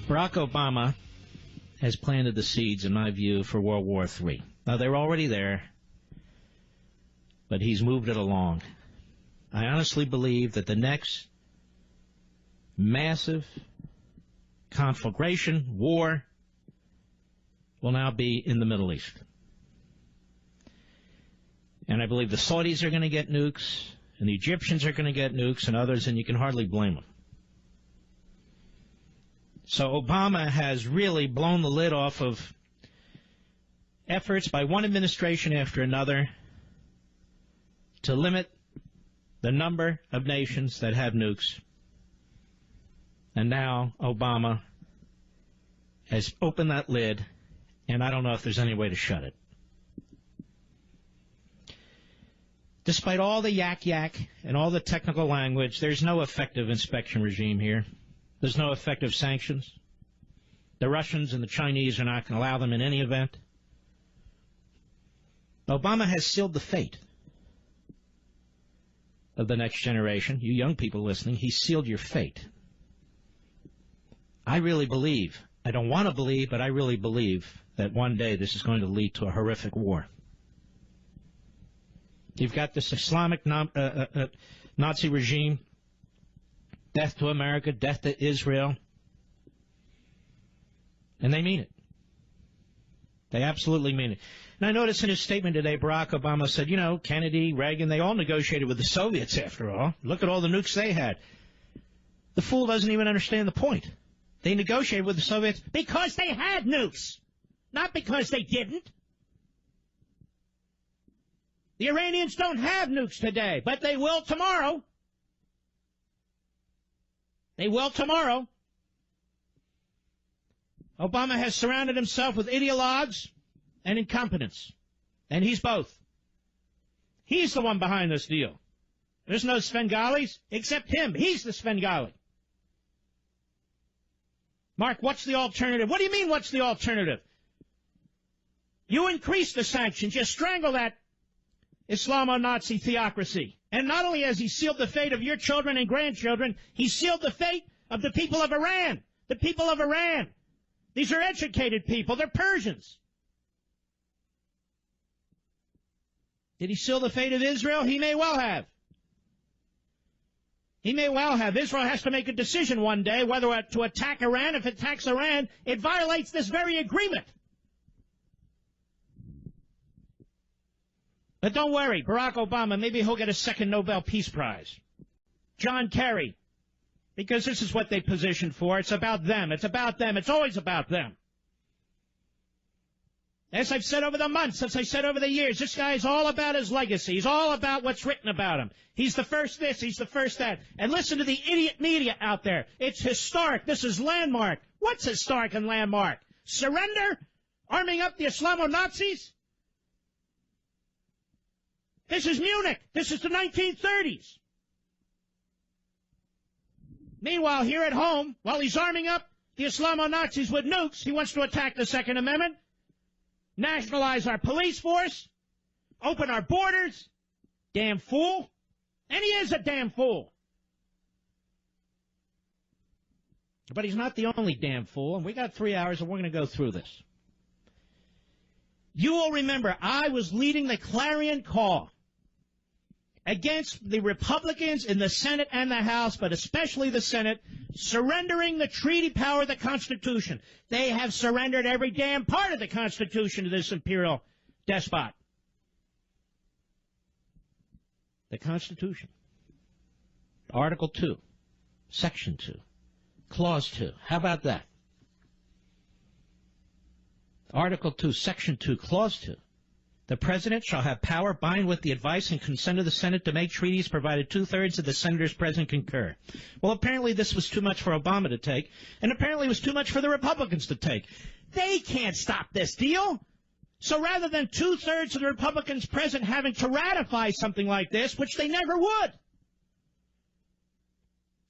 Barack Obama has planted the seeds, in my view, for World War III. Now, they're already there, but he's moved it along. I honestly believe that the next massive conflagration, war, will now be in the Middle East. And I believe the Saudis are going to get nukes, and the Egyptians are going to get nukes, and others, and you can hardly blame them. So Obama has really blown the lid off of efforts by one administration after another to limit the number of nations that have nukes. And now Obama has opened that lid, and I don't know if there's any way to shut it. Despite all the yak and all the technical language, there's no effective inspection regime here. There's no effective sanctions. The Russians and the Chinese are not going to allow them in any event. Obama has sealed the fate of the next generation. You young people listening, he sealed your fate. I really believe, I don't want to believe, but I really believe that one day this is going to lead to a horrific war. You've got this Islamic Nazi regime, death to America, death to Israel, and they mean it. They absolutely mean it. And I noticed in his statement today, Barack Obama said, you know, Kennedy, Reagan, they all negotiated with the Soviets after all. Look at all the nukes they had. The fool doesn't even understand the point. They negotiated with the Soviets because they had nukes, not because they didn't. The Iranians don't have nukes today, but they will tomorrow. They will tomorrow. Obama has surrounded himself with ideologues and incompetence, and he's both. He's the one behind this deal. There's no Svengalis except him. He's the Svengali. Mark, what's the alternative? What do you mean, what's the alternative? You increase the sanctions. You strangle that Islamo-Nazi theocracy. And not only has he sealed the fate of your children and grandchildren, he sealed the fate of the people of Iran. The people of Iran. These are educated people. They're Persians. Did he seal the fate of Israel? He may well have. He may well have. Israel has to make a decision one day whether to attack Iran. If it attacks Iran, it violates this very agreement. But don't worry, Barack Obama, maybe he'll get a second Nobel Peace Prize. John Kerry, because this is what they positioned for. It's about them. It's about them. It's always about them. As I've said over the months, as I said over the years, this guy is all about his legacy. He's all about what's written about him. He's the first this, he's the first that. And listen to the idiot media out there. It's historic. This is landmark. What's historic and landmark? Surrender? Arming up the Islamo-Nazis? This is Munich. This is the 1930s. Meanwhile, here at home, while he's arming up the Islamo-Nazis with nukes, he wants to attack the Second Amendment, nationalize our police force, open our borders. Damn fool. And he is a damn fool. But he's not the only damn fool, and we got 3 hours, and we're going to go through this. You will remember, I was leading the clarion call against the Republicans in the Senate and the House, but especially the Senate, surrendering the treaty power of the Constitution. They have surrendered every damn part of the Constitution to this imperial despot. The Constitution. Article 2, Section 2, Clause 2. How about that? Article 2, Section 2, Clause 2. The President shall have power bind with the advice and consent of the Senate to make treaties provided 2/3 of the senators present concur. Well, apparently this was too much for Obama to take, and apparently it was too much for the Republicans to take. They can't stop this deal. So rather than 2/3 of the Republicans present having to ratify something like this, which they never would,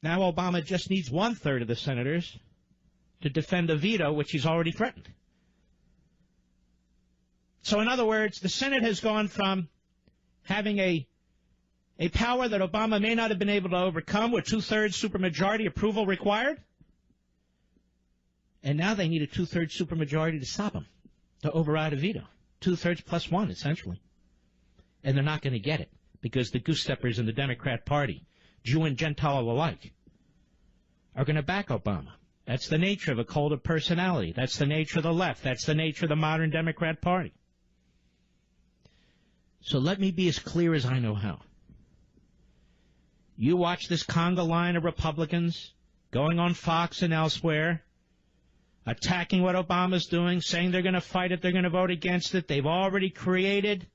now Obama just needs 1/3 of the senators to defend a veto, which he's already threatened. So in other words, the Senate has gone from having a power that Obama may not have been able to overcome with 2/3 supermajority approval required, And now they need a two-thirds supermajority to stop them, to override a veto. Two-thirds plus one, essentially. And they're not going to get it because the goose-steppers in the Democrat Party, Jew and Gentile alike, are going to back Obama. That's the nature of a cult of personality. That's the nature of the left. That's the nature of the modern Democrat Party. So let me be as clear as I know how. You watch this conga line of Republicans going on Fox and elsewhere, attacking what Obama's doing, saying they're going to fight it, they're going to vote against it. They've already created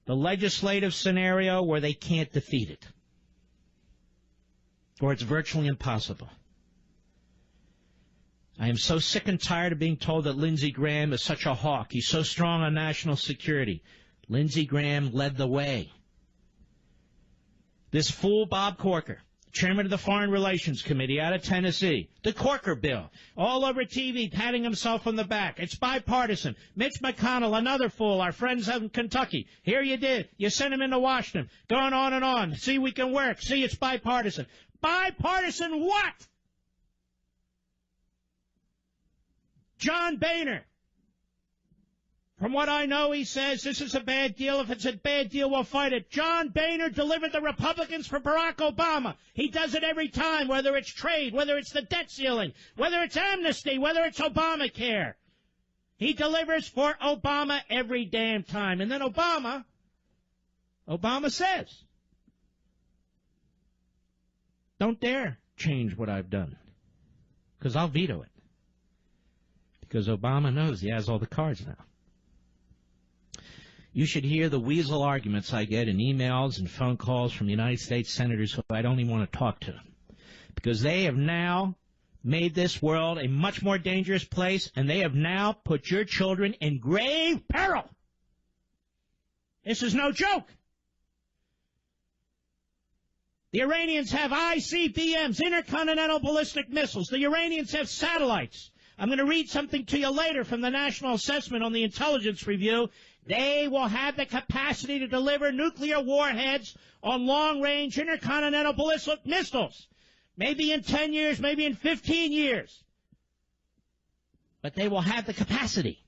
the legislative scenario where they can't defeat it, or it's virtually impossible. I am so sick and tired of being told that Lindsey Graham is such a hawk. He's so strong on national security. Lindsey Graham led the way. This fool Bob Corker, chairman of the Foreign Relations Committee out of Tennessee, the Corker bill, all over TV, patting himself on the back. It's bipartisan. Mitch McConnell, another fool, our friends out in Kentucky. Here you did. You sent him into Washington. Going on and on. See, we can work. See, it's bipartisan. Bipartisan what? John Boehner. From what I know, he says this is a bad deal. If it's a bad deal, we'll fight it. John Boehner delivered the Republicans for Barack Obama. He does it every time, whether it's trade, whether it's the debt ceiling, whether it's amnesty, whether it's Obamacare. He delivers for Obama every damn time. And then Obama says, don't dare change what I've done, because I'll veto it. Because Obama knows he has all the cards now. You should hear the weasel arguments I get in emails and phone calls from United States senators who I don't even want to talk to. Because they have now made this world a much more dangerous place, and they have now put your children in grave peril. This is no joke. The Iranians have ICBMs, intercontinental ballistic missiles. The Iranians have satellites. I'm going to read something to you later from the National Assessment on the Intelligence Review. They will have the capacity to deliver nuclear warheads on long-range intercontinental ballistic missiles. Maybe in 10 years, maybe in 15 years. But they will have the capacity.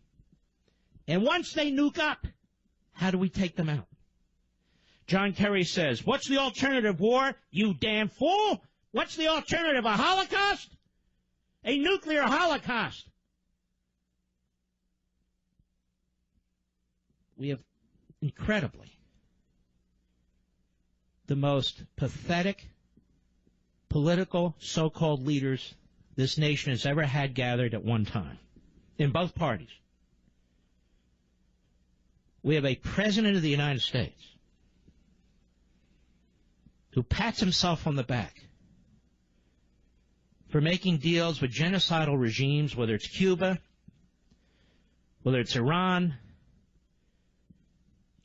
And once they nuke up, how do we take them out? John Kerry says, what's the alternative, war? You damn fool! What's the alternative, a Holocaust? A nuclear holocaust. We have, incredibly, the most pathetic political so-called leaders this nation has ever had gathered at one time, in both parties. We have a president of the United States who pats himself on the back for making deals with genocidal regimes, whether it's Cuba, whether it's Iran,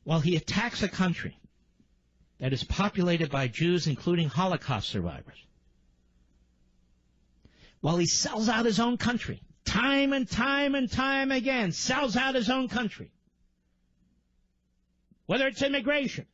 while he attacks a country that is populated by Jews, including Holocaust survivors, while he sells out his own country, time and time and time again, sells out his own country, whether it's immigration,